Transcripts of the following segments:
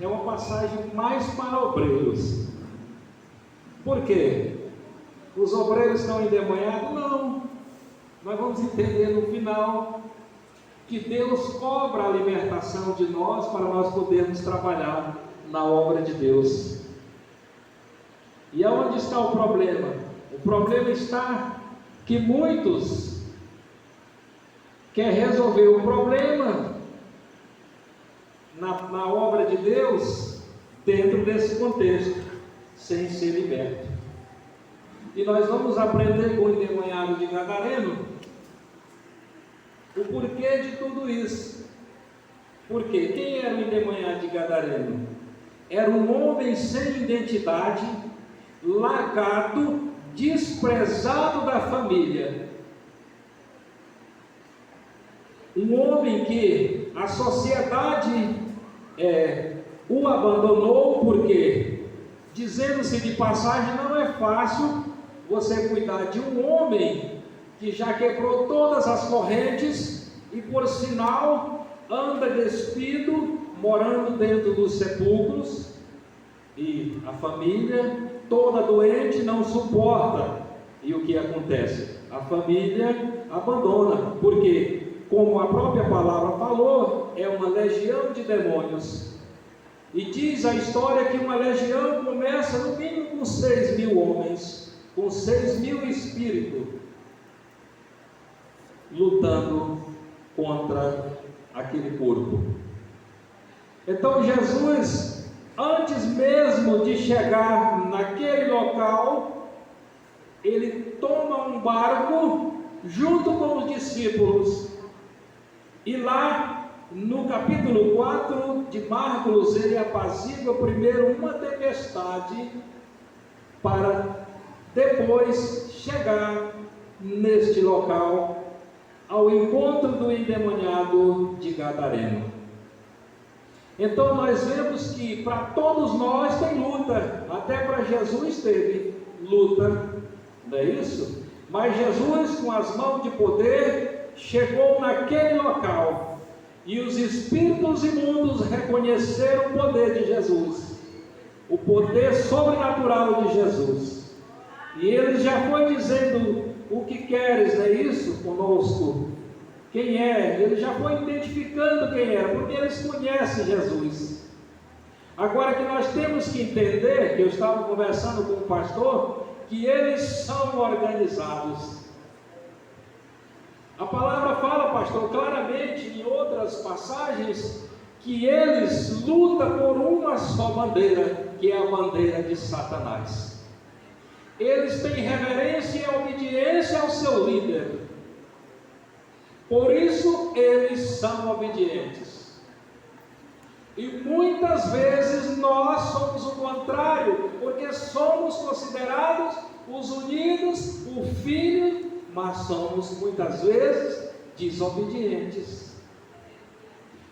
é uma passagem mais para obreiros. Por quê? Os obreiros estão endemoniados? Não. Nós vamos entender no final que Deus cobra a libertação de nós para nós podermos trabalhar na obra de Deus. E aonde está o problema? O problema está que muitos querem resolver o problema na obra de Deus dentro desse contexto, sem ser liberto. E nós vamos aprender com o endemoniado de Gadareno o porquê de tudo isso. Por quê? Quem era o endemoniado de Gadareno? Era um homem sem identidade, largado, desprezado da família. Um homem que a sociedade o abandonou, porque, dizendo-se de passagem, não é fácil você cuidar de um homem que já quebrou todas as correntes e, por sinal, anda despido, morando dentro dos sepulcros, e a família toda doente não suporta. E o que acontece? A família abandona, porque, como a própria palavra falou, é uma legião de demônios. E diz a história que uma legião começa no mínimo com 6.000 homens, com 6.000 espíritos, lutando contra aquele corpo. Então Jesus, antes mesmo de chegar naquele local, ele toma um barco junto com os discípulos, e lá no capítulo 4 de Marcos, ele apazigua primeiro uma tempestade, para depois chegar neste local, ao encontro do endemoniado de Gadareno. Então nós vemos que para todos nós tem luta, até para Jesus teve luta, não é isso? Mas Jesus, com as mãos de poder, chegou naquele local, e os espíritos imundos reconheceram o poder de Jesus, o poder sobrenatural de Jesus, e ele já foi dizendo: o que queres, é isso conosco? Quem é? Ele já foi identificando quem era, porque eles conhecem Jesus. Agora que nós temos que entender, que eu estava conversando com o pastor, que eles são organizados. A palavra fala, pastor, claramente em outras passagens, que eles lutam por uma só bandeira, que é a bandeira de Satanás. Eles têm reverência e obediência ao seu líder. Por isso eles são obedientes. E muitas vezes nós somos o contrário, porque somos considerados os unidos, o filho, mas somos muitas vezes desobedientes.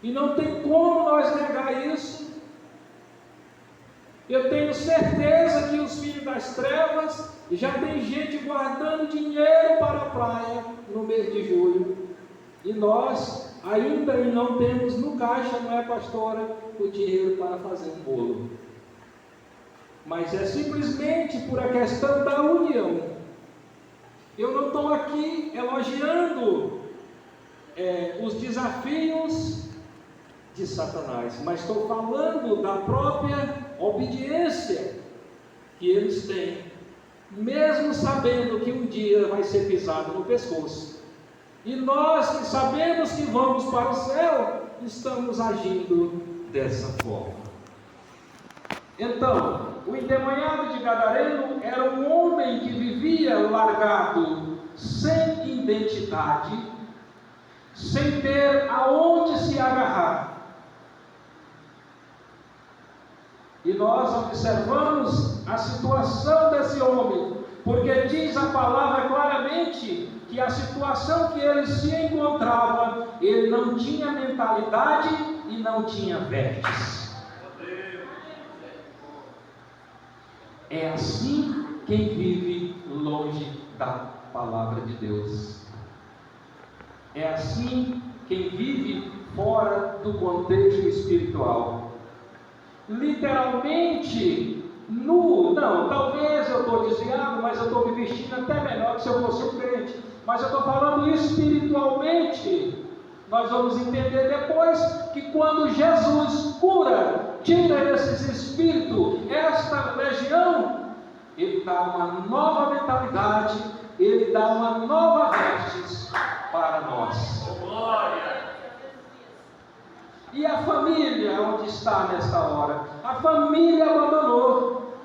E não tem como nós negar isso. Eu tenho certeza que os filhos das trevas já tem gente guardando dinheiro para a praia no mês de julho. E nós ainda não temos no caixa, não é, pastora, o dinheiro para fazer um bolo. Mas é simplesmente por a questão da união. Eu não estou aqui elogiando os desafios de Satanás, mas estou falando da própria obediência que eles têm, mesmo sabendo que um dia vai ser pisado no pescoço. E nós que sabemos que vamos para o céu, estamos agindo dessa forma. Então, o endemoniado de Gadareno era um homem que vivia largado, sem identidade, sem ter aonde se agarrar. E nós observamos a situação desse homem, porque diz a palavra claramente que a situação que ele se encontrava, ele não tinha mentalidade e não tinha vestes. É assim quem vive longe da palavra de Deus. É assim quem vive fora do contexto espiritual. literalmente nu. Não, talvez eu estou desviado, mas eu estou me vestindo até melhor que se eu fosse um crente. Mas eu estou falando espiritualmente. Nós vamos entender depois que quando Jesus cura, tira esses espíritos, esta legião, Ele dá uma nova mentalidade, Ele dá uma nova vestes para nós. Glória! E a família, onde está nesta hora? A família abandonou.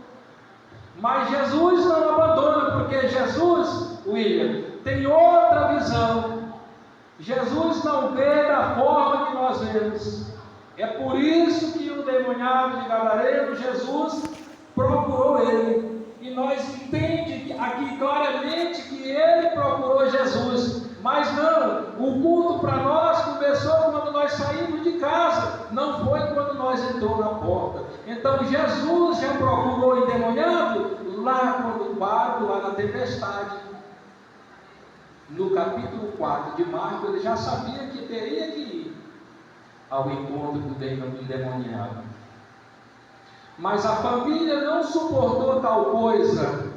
Mas Jesus não abandona, porque Jesus, William, tem outra visão. Jesus não vê da forma que nós vemos. É por isso que o endemoniado de Gadareno, Jesus procurou ele. E nós entendemos aqui claramente que ele procurou Jesus. Mas não, o culto para nós começou quando nós saímos de casa, não foi quando nós entramos na porta. Então Jesus já procurou o endemoniado lá quando o barco, lá na tempestade. No capítulo 4 de Marcos, ele já sabia que teria que ir ao encontro do endemoniado. Mas a família não suportou tal coisa.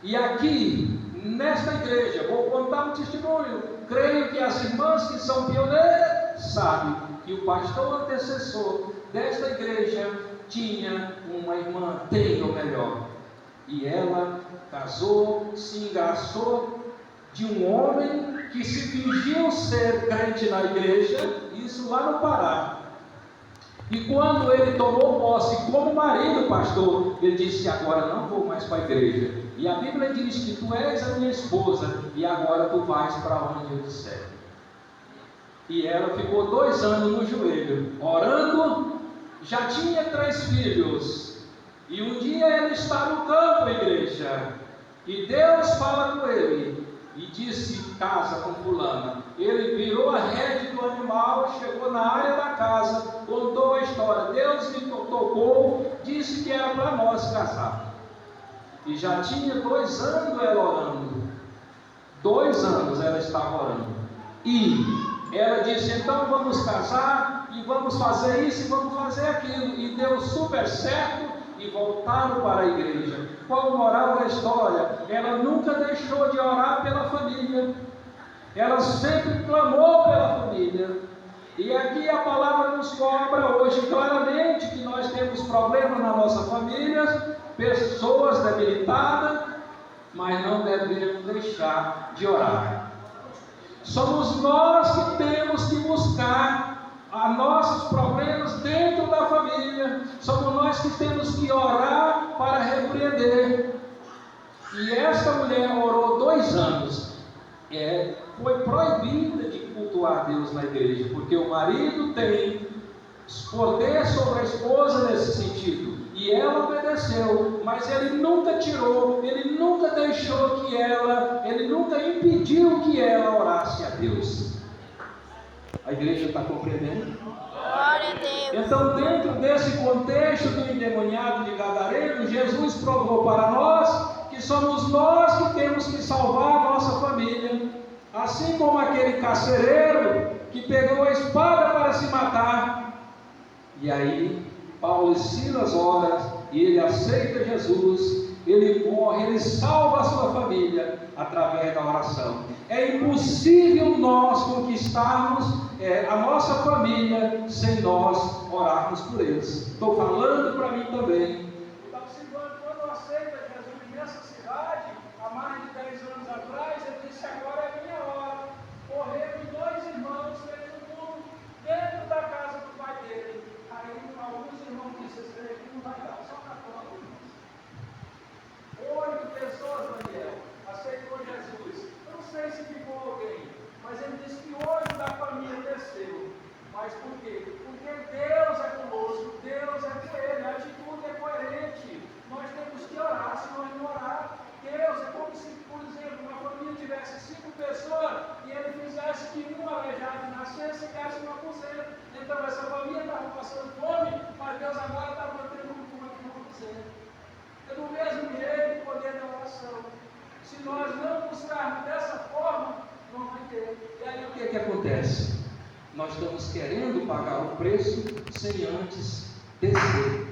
E aqui, nesta igreja, vou contar um testemunho. Creio que as irmãs que são pioneiras sabem que o pastor antecessor desta igreja tinha uma irmã, tem ou melhor. E ela casou, se engraçou de um homem que se fingiu ser crente na igreja, isso lá no Pará. E quando ele tomou posse como marido, pastor, ele disse: agora não vou mais para a igreja. E a Bíblia diz que tu és a minha esposa e agora tu vais para onde eu disser. E ela ficou 2 anos no joelho, orando, já tinha 3 filhos. E um dia ele está no campo, igreja, e Deus fala com ele e disse: casa com fulana. Ele virou a rede do animal, chegou na área da casa, contou a história. Deus me tocou, disse que era para nós casar. E já tinha 2 anos ela orando. 2 anos ela estava orando. E ela disse: então vamos casar, e vamos fazer isso, e vamos fazer aquilo. E deu super certo, e voltaram para a igreja. Qual o moral da história? Ela nunca deixou de orar pela família. Ela sempre clamou pela família. E aqui a palavra nos cobra hoje claramente que nós temos problemas na nossa família, pessoas debilitadas, mas não devemos deixar de orar. Somos nós que temos que buscar os nossos problemas dentro da família. Somos nós que temos que orar para repreender. E esta mulher orou 2 anos. Foi proibida de cultuar Deus na igreja, porque o marido tem poder sobre a esposa nesse sentido. E ela obedeceu, mas ele nunca tirou, ele nunca deixou que ele nunca impediu que ela orasse a Deus. A igreja está compreendendo? Glória a Deus. Então, dentro desse contexto do endemoniado de Gadareno, Jesus provou para nós que somos nós que temos que salvar a nossa família. Assim como aquele carcereiro que pegou a espada para se matar. E aí, Paulo e Silas oram, e ele aceita Jesus, ele morre, ele salva a sua família através da oração. É impossível nós conquistarmos a nossa família sem nós orarmos por eles. Estou falando para mim também. Então, quando aceita Jesus nessa cidade, há mais de 10 anos atrás, ele disse: agora é minha hora. Morreram 2 irmãos, fez um culto dentro da casa do pai dele. Aí alguns irmãos disseram: esse aqui não vai dar, só na conta. 8 pessoas, Daniel, aceitou Jesus. Não sei se ficou alguém, mas ele disse que hoje da família desceu. Mas por quê? Porque Deus é conosco, Deus é com ele, a atitude é coerente. Nós temos que orar. Se nós não orar, Deus é como se, por exemplo, uma família tivesse 5 pessoas e ele fizesse que um aleijado nascesse e desse uma cozena. Então essa família estava passando fome, mas Deus agora está mantendo uma cozena. É do mesmo jeito o poder da oração. Se nós não buscarmos dessa forma, não vai ter. E aí o que acontece? Nós estamos querendo pagar o preço sem antes descer.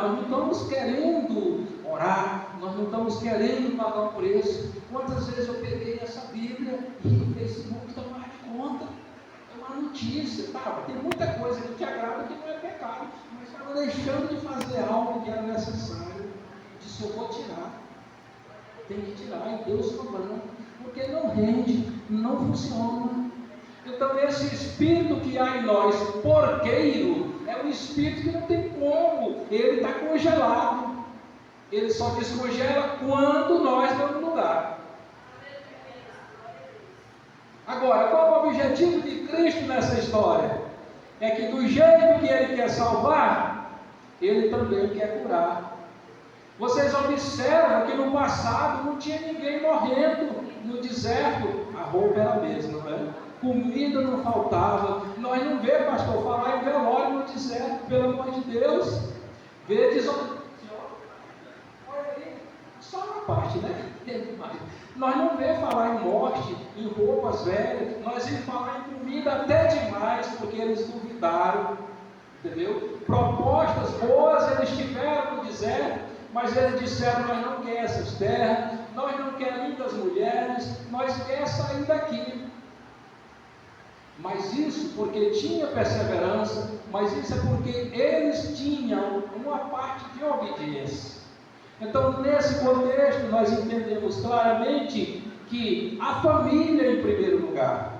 nós não estamos querendo orar, nós não estamos querendo pagar o preço. Quantas vezes eu peguei essa Bíblia e o Facebook tomar de conta? É uma notícia, tá? Tem muita coisa que te agrada que não é pecado, mas estava deixando de fazer algo que era necessário. Disse, eu vou tirar. Tem que tirar, e Deus cobrando, porque não rende, não funciona. Então esse espírito que há em nós, porqueiro, é um espírito que não tem como, ele está congelado. Ele só descongela quando nós damos lugar. Agora, qual é o objetivo de Cristo nessa história? É que do jeito que Ele quer salvar, Ele também quer curar. Vocês observam que no passado não tinha ninguém morrendo no deserto, a roupa era a mesma, não é? Comida não faltava. Nós não vemos, pastor, falar em velório no deserto, pelo amor de Deus. Vedes, olha aí, só uma parte, né? Nós não vemos falar em morte, em roupas velhas, nós vemos falar em comida até demais, porque eles duvidaram, entendeu? Propostas boas eles tiveram no deserto, mas eles disseram, nós não queremos essas terras, nós não queremos das mulheres, nós queremos sair daqui. Mas isso porque tinha perseverança, mas isso é porque eles tinham uma parte de obediência. Então, nesse contexto, nós entendemos claramente que a família em primeiro lugar.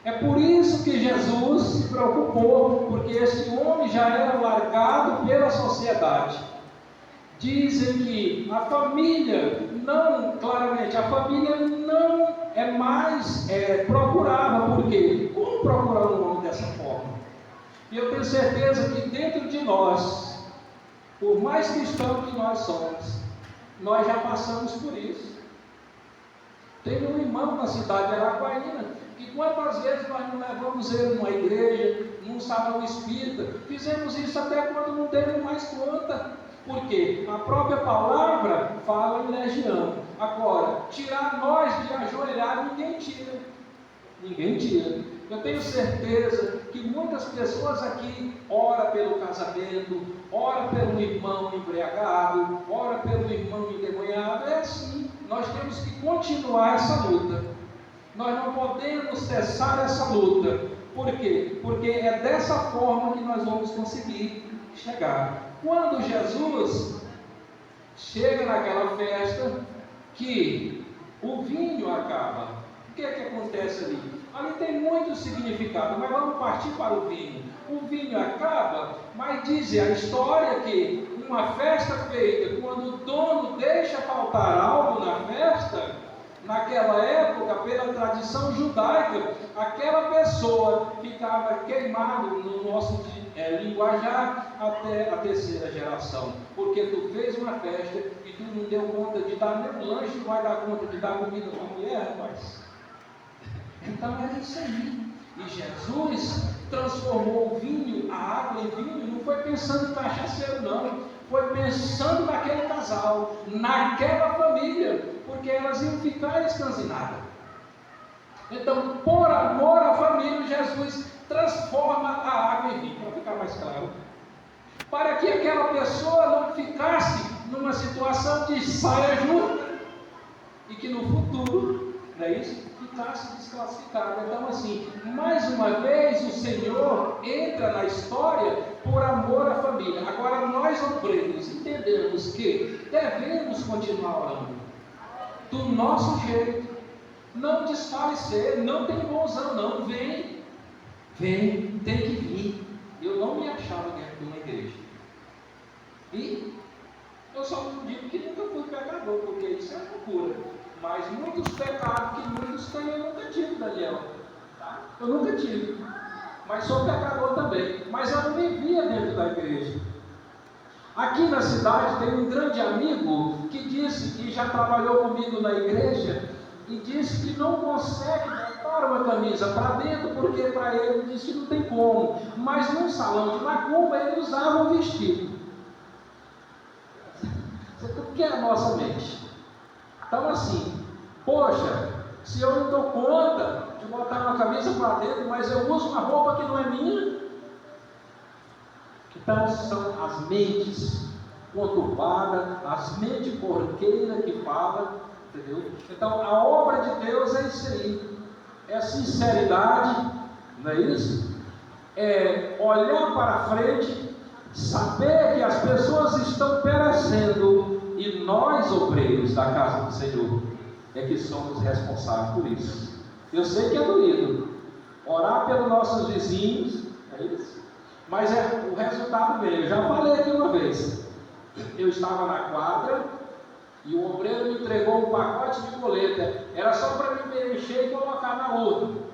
É por isso que Jesus se preocupou, porque esse homem já era largado pela sociedade. Dizem que a família não, claramente, a família não é mais procurava. Por quê? Como procurar um homem dessa forma? E eu tenho certeza que dentro de nós, por mais cristãos que nós somos, nós já passamos por isso. Teve um irmão na cidade de Araguaína, que quantas vezes nós não levamos ele numa igreja, num salão espírita, fizemos isso até quando não demos mais conta. Porque a própria palavra fala em legião. Agora, tirar nós de ajoelhar, ninguém tira. Ninguém tira. Eu tenho certeza que muitas pessoas aqui oram pelo casamento, oram pelo irmão embriagado, oram pelo irmão endemoniado. É assim. Nós temos que continuar essa luta. Nós não podemos cessar essa luta. Por quê? Porque é dessa forma que nós vamos conseguir chegar. Quando Jesus chega naquela festa, que o vinho acaba, o que é que acontece ali? Ali tem muito significado, mas vamos partir para o vinho. O vinho acaba, mas diz a história que uma festa feita, quando o dono deixa faltar algo na festa, naquela época, pela tradição judaica, aquela pessoa ficava queimada no nosso linguajar até a terceira geração, porque tu fez uma festa e tu não deu conta de dar nem lanche, tu vai dar conta de dar comida para a mulher, rapaz. Então era isso aí. E Jesus transformou o vinho, a água em vinho, não foi pensando em cachaceiro não, foi pensando naquele casal, naquela família, porque elas iam ficar escansinadas. Então, por amor à família, Jesus transforma a água em vinho, para ficar mais claro, para que aquela pessoa não ficasse numa situação de saia justa, e que no futuro, não é isso? Ficasse desclassificada. Então, assim, mais uma vez o Senhor entra na história por amor à família. Agora, nós obreiros entendemos que devemos continuar orando do nosso jeito, não desfalecer, não tem bonzão não, vem, tem que vir. Eu não me achava dentro de uma igreja, e eu só não digo que nunca fui pecador, porque isso é loucura, mas muitos pecados que muitos têm, eu nunca tive, Daniel, tá? Eu nunca tive, mas sou pecador também, mas eu não vivia dentro da igreja. Aqui na cidade tem um grande amigo que disse que já trabalhou comigo na igreja e disse que não consegue botar uma camisa para dentro porque para ele disse que não tem como, mas num salão de macumba ele usava um vestido. O que é a nossa mente? Então assim, poxa, se eu não dou conta de botar uma camisa para dentro, mas eu uso uma roupa que não é minha. Então são as mentes conturbada, as mentes corriqueiras que falam, entendeu? Então a obra de Deus é isso aí, é sinceridade, não é isso? É olhar para frente, saber que as pessoas estão perecendo e nós, obreiros da casa do Senhor, é que somos responsáveis por isso. Eu sei que é doído orar pelos nossos vizinhos, é isso, mas o resultado vem. Eu já falei aqui uma vez, eu estava na quadra e o obreiro me entregou um pacote de coleta, era só para me preencher e colocar na urna.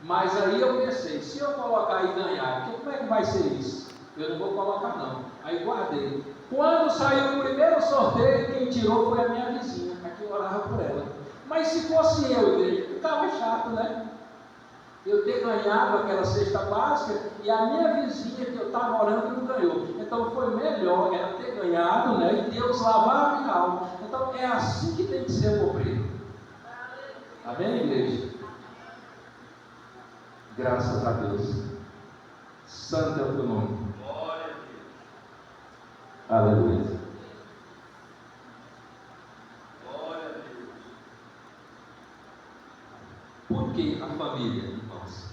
Mas aí eu pensei, se eu colocar e ganhar, como é que vai ser isso? Eu não vou colocar não. Aí guardei. Quando saiu o primeiro sorteio, quem tirou foi a minha vizinha, a que orava por ela. Mas se fosse eu, ficava chato, né? Eu ter ganhado aquela cesta básica e a minha vizinha que eu estava orando não ganhou. Então foi melhor ela ter ganhado, né? E Deus lavar a minha alma. Então é assim que tem que ser o obreiro. Amém, igreja? Graças a Deus. Santo é o teu nome. Glória a Deus. Aleluia. Glória a Deus. Por que a família, irmãos?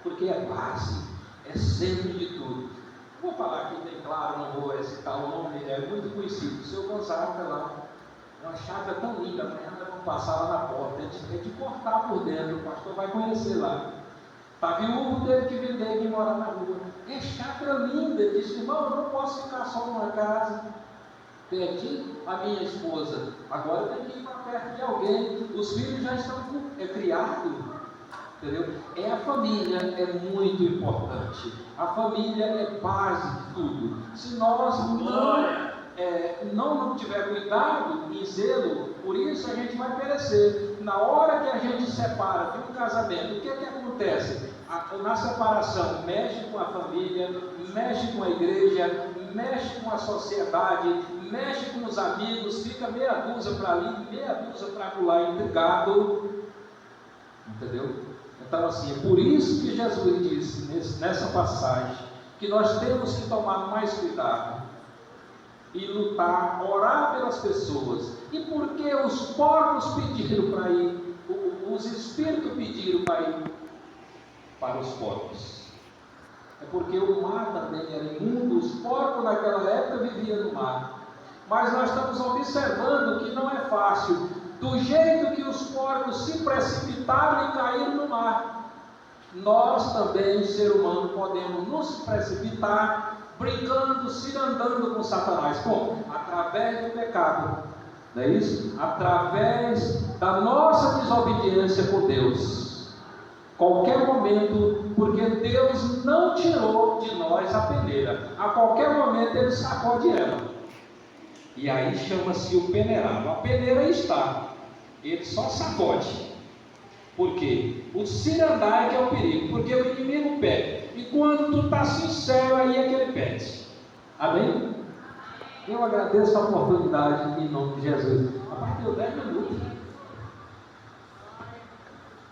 Porque é base, é centro de tudo. Vou falar aqui bem claro, não vou citar o nome, é muito conhecido. O seu Gonzaga lá, uma chácara tão linda, amanhã nós vamos passar lá na porta, é de cortar por dentro, o pastor vai conhecer lá. Está viúvo, teve que vender e vir morar na rua. É chácara linda. Ele disse, irmão, eu não posso ficar só numa casa. Perdi a minha esposa. Agora eu tenho que ir para perto de alguém. Os filhos já estão criados. Entendeu? É a família, é muito importante. A família é base de tudo. Se nós não tiver cuidado e zelo, por isso a gente vai perecer. Na hora que a gente separa de um casamento, o que acontece? Na separação, mexe com a família, mexe com a igreja, mexe com a sociedade, mexe com os amigos, fica meia dúzia para ali, meia dúzia para lá, intrigado. Entendeu? Então assim, é por isso que Jesus disse nessa passagem, que nós temos que tomar mais cuidado e lutar, orar pelas pessoas. E por que os porcos pediram para ir? Os espíritos pediram para ir para os porcos? É porque o mar também era imundo, os porcos naquela época viviam no mar. Mas nós estamos observando que não é fácil. Do jeito que os porcos se precipitaram e caíram no mar, nós também, ser humano, podemos nos precipitar, brincando, se andando com Satanás. Como? Através do pecado. Não é isso? Através da nossa desobediência por Deus. Qualquer momento, porque Deus não tirou de nós a peneira. A qualquer momento Ele sacode ela. E aí chama-se o peneirado. A peneira está. Ele só sacode. Por quê? O cirandar que é o perigo. Porque o inimigo pede. E quando tu está sincero, aí é que ele pede. Amém? Eu agradeço a oportunidade em nome de Jesus. A partir de 10 minutos.